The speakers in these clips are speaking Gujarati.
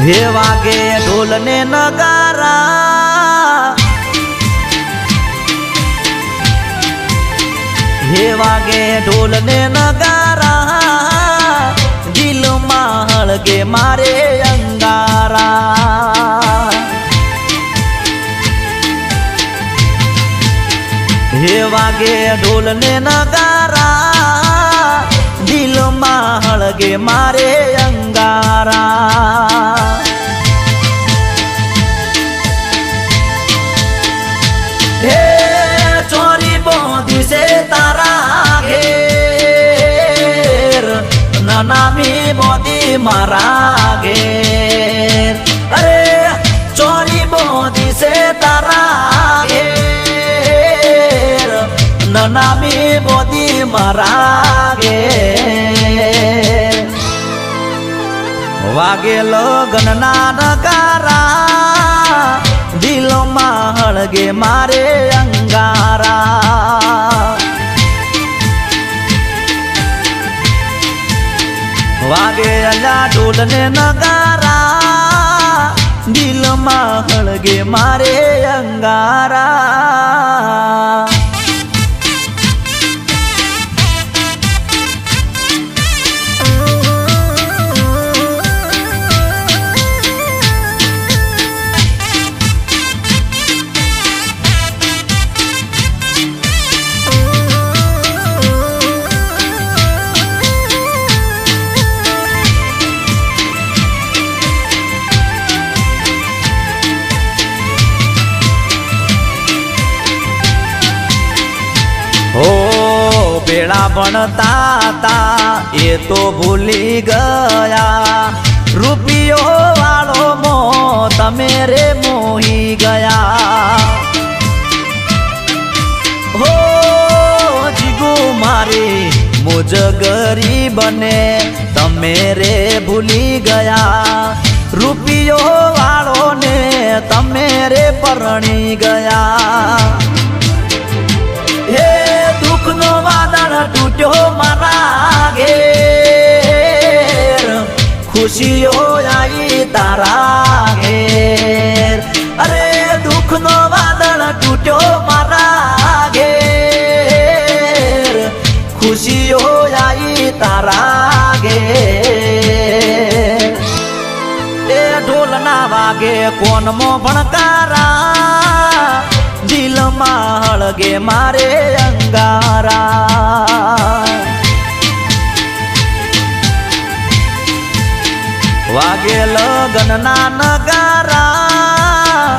હે વાગે ઢોલ ને નગારા, હે વાગે ઢોલ ને નગારા, દિલમાં હળગે મારે અંગારા. હે વાગે ઢોલ ને નગારા, દિલમાં હળગે મારે અંગારા. હે ચોરી બોધી છે તારા ઘેર, નામી બોધી મારા ઘેર. અરે ચોરી બોધી છે તારા ઘેર, નામી બોધી મારા ઘેર. વાગે લગન ના નગારા, દિલમાં હળગે મારે અંગારા. વાગે અલ્યા ઢોલ ને નગારા, દિલમાં હળગે મારે અંગારા. બેડા ભણતા તા એ તો ભૂલી ગયા, રૂપિયો વાળો મો તમે રે મોહી ગયા. હો જીગુ મારી મુજ ગરીબને તમે રે ભૂલી ગયા, રૂપિયો વાળો ને તમે રે પરણી ગયા. હે દુઃખનો વાદળ તૂટ્યો મારા ઘેર, ખુશીઓ આવી તારા ઘેર. અરે દુઃખનો વાદળ તૂટ્યો મારા ઘેર, ખુશીઓ આવી તારા ઘેર. એ ઢોલ ના વાગે કોનમાં ભણકારા, દિલમાં હળગે મારે અંગારા. વાગે લગન ના નગારા,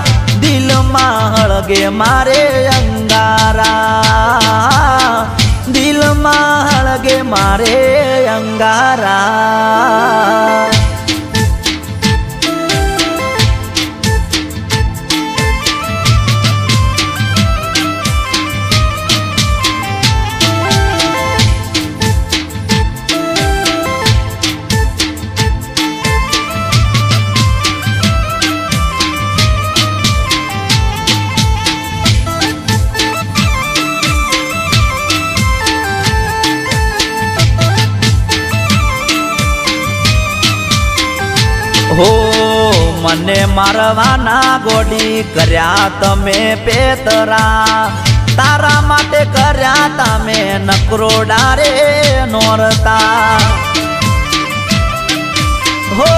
દિલમાં હળગે મારે અંગારા. દિલમાં હળગે મારે અંગારા. હો મને મારવાના ગોડી કર્યા તમે પેતરા, તારા માટે કર્યા તમે નકરોડા રે નોરતા. હો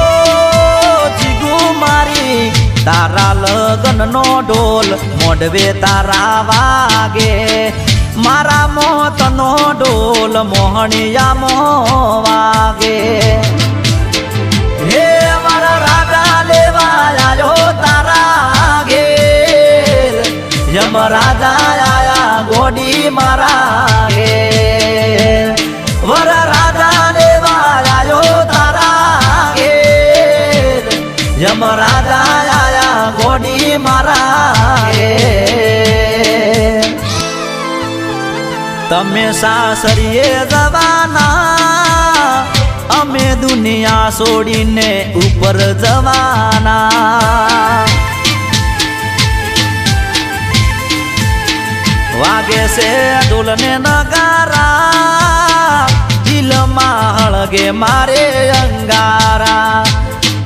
જીગુ મારી તારા લગન નો ઢોલ મોઢવે તારા વાગે, મારા મોત નો ઢોલ મોહણિયા મો વાગે. હે મારા રાજા લેવા આવ્યો તારા ઘેર, યમ રાજા આયા ગોડી મારા ઘેર. વર રાજા લેવા આવ્યો તારા ઘેર, યમ રાજા આયા ગોડી મારા ઘેર. તમે સાસરીએ જવાના, અમે દુનિયા છોડીને ઉપર જવાના. વાગે છે ઢોલ ને નગારા, દિલમાં હળગે મારે અંગારા.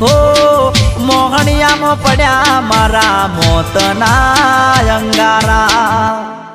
હો પડ્યા મારા મોતના અંગારા.